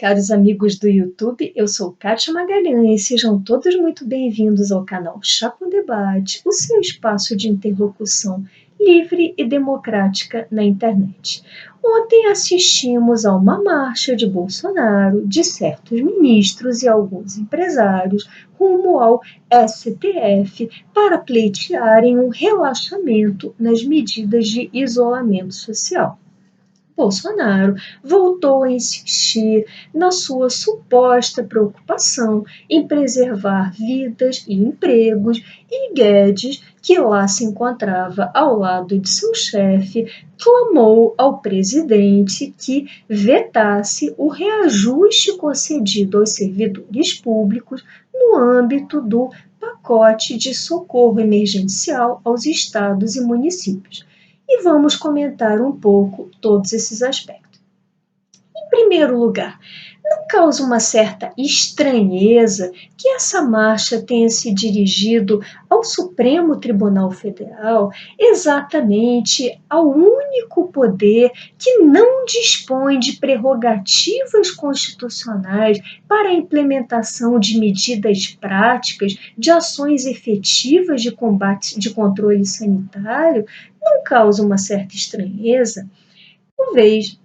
Caros amigos do YouTube, eu sou Kátia Magalhães, sejam todos muito bem-vindos ao canal Chá com Debate, o seu espaço de interlocução livre e democrática na internet. Ontem assistimos a uma marcha de Bolsonaro, de certos ministros e alguns empresários rumo ao STF para pleitearem um relaxamento nas medidas de isolamento social. Bolsonaro voltou a insistir na sua suposta preocupação em preservar vidas e empregos, e Guedes, que lá se encontrava ao lado de seu chefe, clamou ao presidente que vetasse o reajuste concedido aos servidores públicos no âmbito do pacote de socorro emergencial aos estados e municípios. E vamos comentar um pouco todos esses aspectos. Em primeiro lugar, não causa uma certa estranheza que essa marcha tenha se dirigido ao Supremo Tribunal Federal, exatamente ao único poder que não dispõe de prerrogativas constitucionais para a implementação de medidas práticas, de ações efetivas de combate, de controle sanitário? Não causa uma certa estranheza? Talvez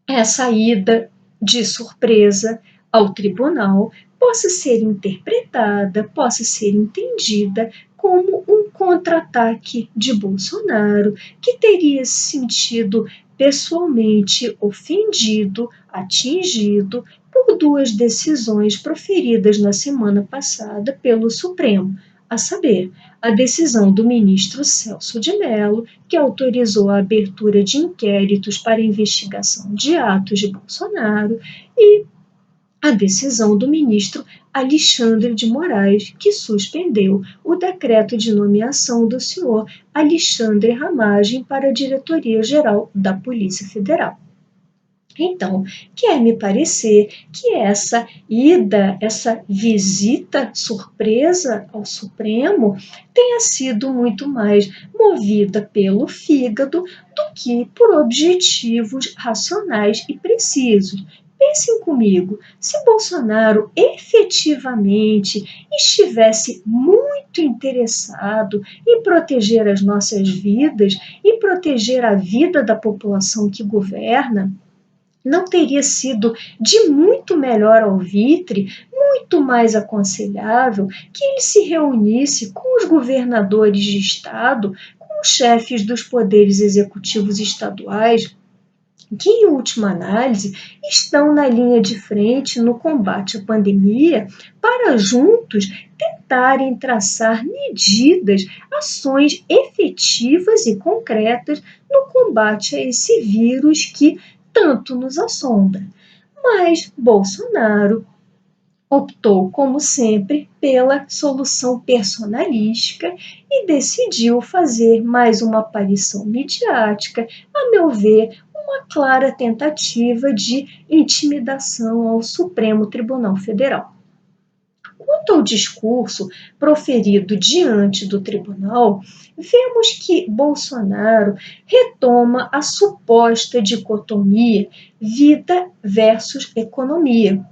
essa ida de surpresa ao tribunal possa ser interpretada, possa ser entendida como um contra-ataque de Bolsonaro, que teria se sentido pessoalmente ofendido, atingido por duas decisões proferidas na semana passada pelo Supremo, a saber, a decisão do ministro Celso de Mello, que autorizou a abertura de inquéritos para investigação de atos de Bolsonaro, e a decisão do ministro Alexandre de Moraes, que suspendeu o decreto de nomeação do senhor Alexandre Ramagem para a Diretoria-Geral da Polícia Federal. Então, quer me parecer que essa ida, essa visita surpresa ao Supremo tenha sido muito mais movida pelo fígado do que por objetivos racionais e precisos. Pensem comigo, se Bolsonaro efetivamente estivesse muito interessado em proteger as nossas vidas e proteger a vida da população que governa, não teria sido de muito melhor alvitre, muito mais aconselhável que ele se reunisse com os governadores de estado, com os chefes dos poderes executivos estaduais, que, em última análise, estão na linha de frente no combate à pandemia, para juntos tentarem traçar medidas, ações efetivas e concretas no combate a esse vírus que tanto nos assombra. Mas Bolsonaro optou, como sempre, pela solução personalística e decidiu fazer mais uma aparição midiática, a meu ver, uma clara tentativa de intimidação ao Supremo Tribunal Federal. Quanto ao discurso proferido diante do tribunal, vemos que Bolsonaro retoma a suposta dicotomia vida versus economia,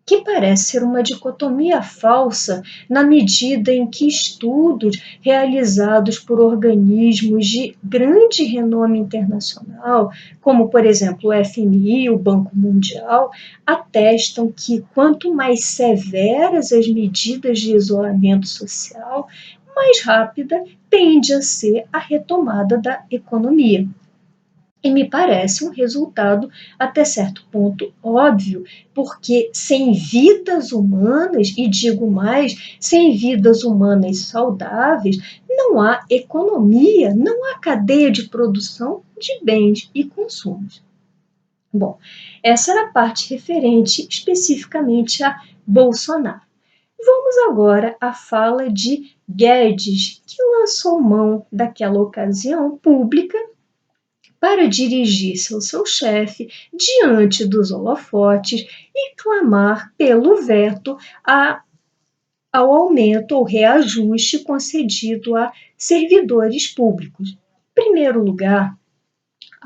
que parece ser uma dicotomia falsa na medida em que estudos realizados por organismos de grande renome internacional, como, por exemplo, o FMI, o Banco Mundial, atestam que quanto mais severas as medidas de isolamento social, mais rápida tende a ser a retomada da economia. E me parece um resultado até certo ponto óbvio, porque sem vidas humanas, e digo mais, sem vidas humanas saudáveis, não há economia, não há cadeia de produção de bens e consumos. Bom, essa era a parte referente especificamente a Bolsonaro. Vamos agora à fala de Guedes, que lançou mão daquela ocasião pública para dirigir-se ao seu chefe diante dos holofotes e clamar pelo veto ao aumento ou reajuste concedido a servidores públicos. Em primeiro lugar,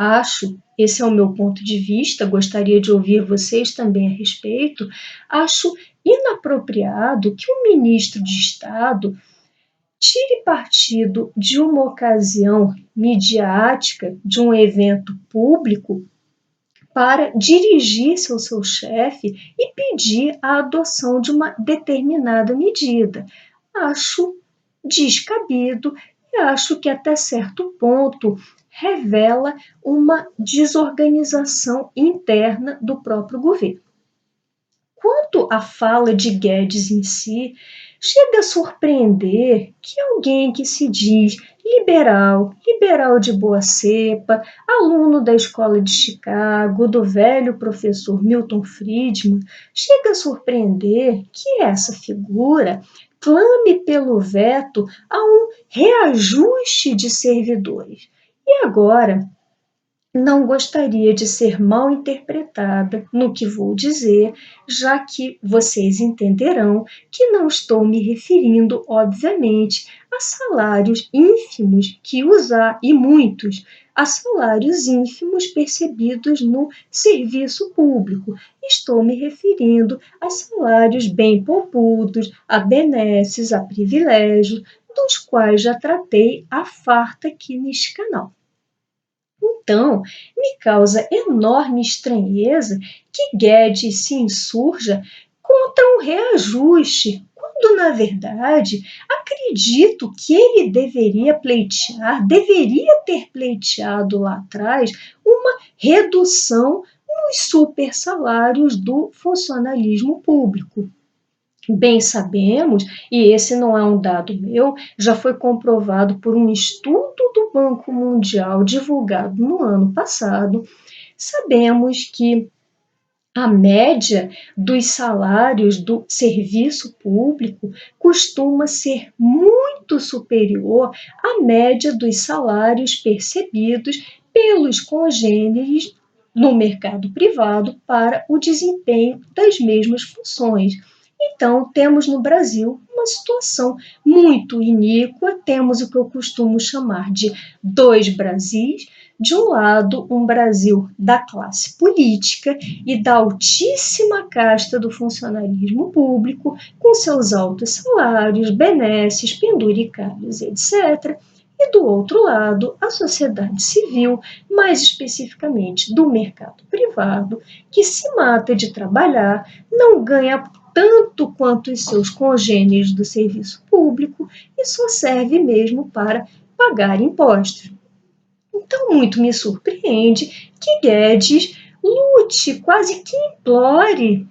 Acho, esse é o meu ponto de vista, gostaria de ouvir vocês também a respeito, acho inapropriado que um ministro de Estado tire partido de uma ocasião midiática, de um evento público, para dirigir-se ao seu chefe e pedir a adoção de uma determinada medida. Acho descabido e acho que até certo ponto revela uma desorganização interna do próprio governo. Quanto à fala de Guedes em si, chega a surpreender que alguém que se diz liberal, liberal de boa cepa, aluno da escola de Chicago, do velho professor Milton Friedman, chega a surpreender que essa figura clame pelo veto a um reajuste de servidores. E agora, não gostaria de ser mal interpretada no que vou dizer, já que vocês entenderão que não estou me referindo, obviamente, a salários ínfimos que usar e muitos a salários ínfimos percebidos no serviço público. Estou me referindo a salários bem poupudos, a benesses, a privilégios, dos quais já tratei a farta aqui neste canal. Então, me causa enorme estranheza que Guedes se insurja contra um reajuste, quando, na verdade, acredito que ele deveria ter pleiteado lá atrás, uma redução nos supersalários do funcionalismo público. Bem sabemos, e esse não é um dado meu, já foi comprovado por um estudo do Banco Mundial divulgado no ano passado, sabemos que a média dos salários do serviço público costuma ser muito superior à média dos salários percebidos pelos congêneres no mercado privado para o desempenho das mesmas funções. Então, temos no Brasil uma situação muito iníqua, temos o que eu costumo chamar de dois Brasis. De um lado, um Brasil da classe política e da altíssima casta do funcionalismo público, com seus altos salários, benesses, penduricalhos, etc. E do outro lado, a sociedade civil, mais especificamente do mercado privado, que se mata de trabalhar, não ganha tanto quanto os seus congêneres do serviço público e só serve mesmo para pagar impostos. Então, muito me surpreende que Guedes lute, quase que implore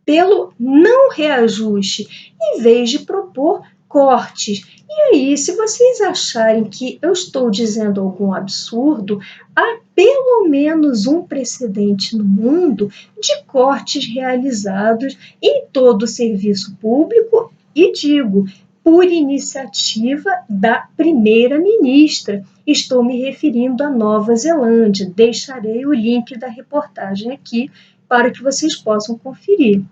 pelo não reajuste, em vez de propor cortes. E aí, se vocês acharem que eu estou dizendo algum absurdo, há pelo menos um precedente no mundo de cortes realizados em todo o serviço público e digo, por iniciativa da primeira-ministra. Estou me referindo à Nova Zelândia. Deixarei o link da reportagem aqui para que vocês possam conferir.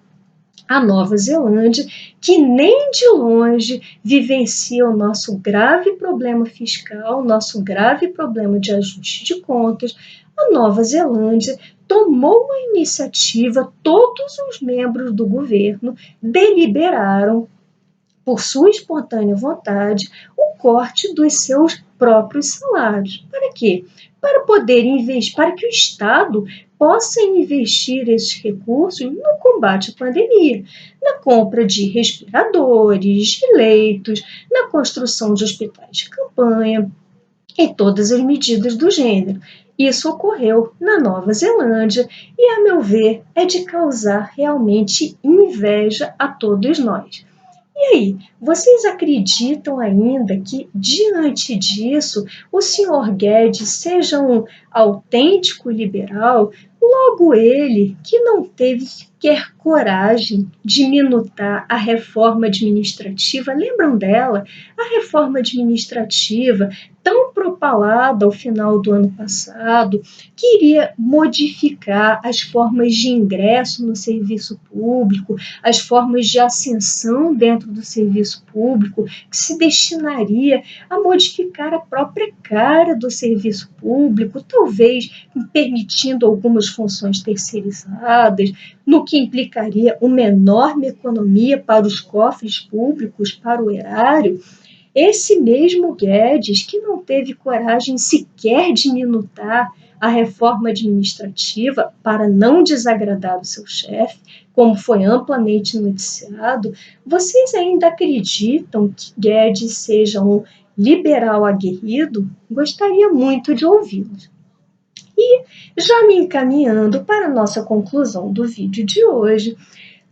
A Nova Zelândia, que nem de longe vivencia o nosso grave problema fiscal, nosso grave problema de ajuste de contas, a Nova Zelândia tomou a iniciativa, todos os membros do governo deliberaram, por sua espontânea vontade, o corte dos seus próprios salários. Para quê? Para poder investir, para que o Estado possa investir esses recursos no combate à pandemia, na compra de respiradores, de leitos, na construção de hospitais de campanha e todas as medidas do gênero. Isso ocorreu na Nova Zelândia e, a meu ver, é de causar realmente inveja a todos nós. E aí, vocês acreditam ainda que, diante disso, o Sr. Guedes seja um autêntico liberal, logo ele, que não teve sequer coragem de minutar a reforma administrativa, lembram dela? A reforma administrativa tão propalada ao final do ano passado, que iria modificar as formas de ingresso no serviço público, as formas de ascensão dentro do serviço público, que se destinaria a modificar a própria cara do serviço público, talvez permitindo algumas funções terceirizadas, no que implicaria uma enorme economia para os cofres públicos, para o erário. Esse mesmo Guedes, que não teve coragem sequer de minutar a reforma administrativa para não desagradar o seu chefe, como foi amplamente noticiado, vocês ainda acreditam que Guedes seja um liberal aguerrido? Gostaria muito de ouvi-los. E, já me encaminhando para a nossa conclusão do vídeo de hoje,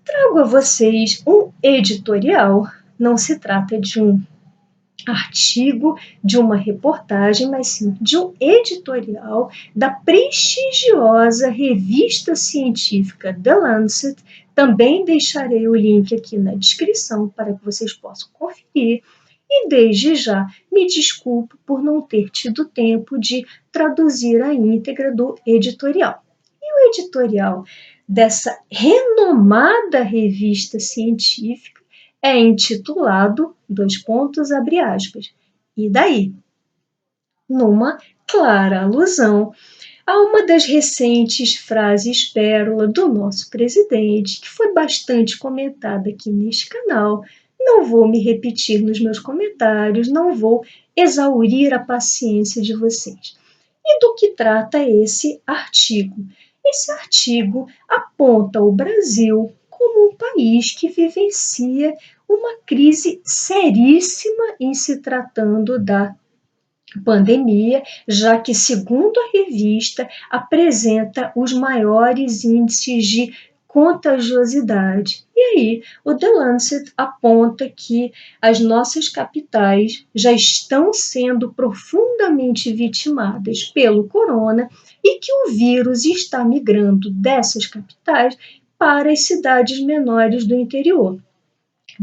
trago a vocês um editorial. Não se trata de um artigo, de uma reportagem, mas sim de um editorial da prestigiosa revista científica The Lancet. Também deixarei o link aqui na descrição para que vocês possam conferir. E desde já me desculpo por não ter tido tempo de traduzir a íntegra do editorial. E o editorial dessa renomada revista científica é intitulado, abre aspas, e daí? Numa clara alusão a uma das recentes frases pérola do nosso presidente, que foi bastante comentada aqui neste canal. Não vou me repetir nos meus comentários, não vou exaurir a paciência de vocês. E do que trata esse artigo? Esse artigo aponta o Brasil como um país que vivencia uma crise seríssima em se tratando da pandemia, já que, segundo a revista, apresenta os maiores índices de contagiosidade. E aí, o The Lancet aponta que as nossas capitais já estão sendo profundamente vitimadas pelo corona e que o vírus está migrando dessas capitais para as cidades menores do interior.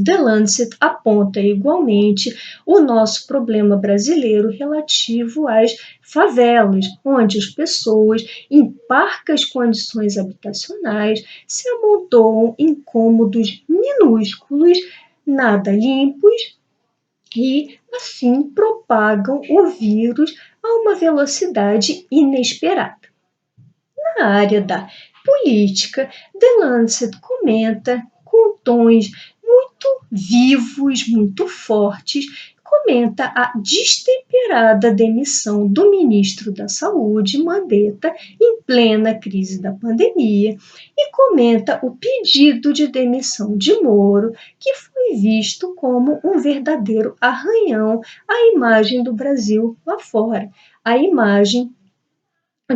The Lancet aponta igualmente o nosso problema brasileiro relativo às favelas, onde as pessoas, em parcas condições habitacionais, se amontoam em cômodos minúsculos, nada limpos, e assim propagam o vírus a uma velocidade inesperada. Na área da política, The Lancet comenta com tons muito vivos, muito fortes, comenta a destemperada demissão do ministro da Saúde, Mandetta, em plena crise da pandemia, e comenta o pedido de demissão de Moro, que foi visto como um verdadeiro arranhão à imagem do Brasil lá fora, a imagem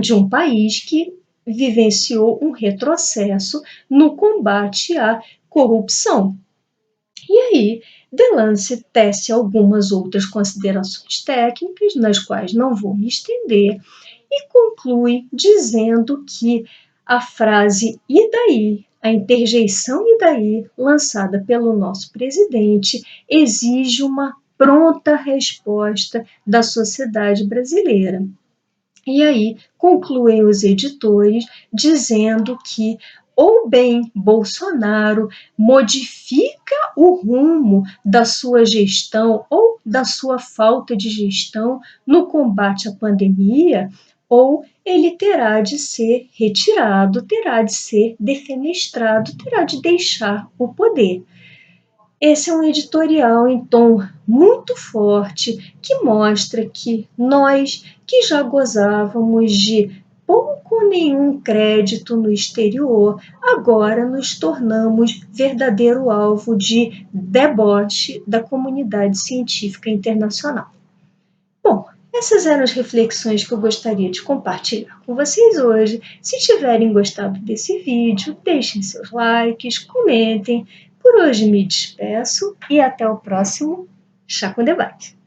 de um país que vivenciou um retrocesso no combate à corrupção. E aí, The Lancet tece algumas outras considerações técnicas, nas quais não vou me estender, e conclui dizendo que a frase "e daí?", a interjeição "e daí?", lançada pelo nosso presidente, exige uma pronta resposta da sociedade brasileira. E aí concluem os editores dizendo que ou bem Bolsonaro modifica o rumo da sua gestão ou da sua falta de gestão no combate à pandemia, ou ele terá de ser retirado, terá de ser defenestrado, terá de deixar o poder. Esse é um editorial em tom muito forte que mostra que nós, que já gozávamos de pouco ou nenhum crédito no exterior, agora nos tornamos verdadeiro alvo de deboche da comunidade científica internacional. Bom, essas eram as reflexões que eu gostaria de compartilhar com vocês hoje. Se tiverem gostado desse vídeo, deixem seus likes, comentem. Por hoje me despeço e até o próximo Chá com Debate.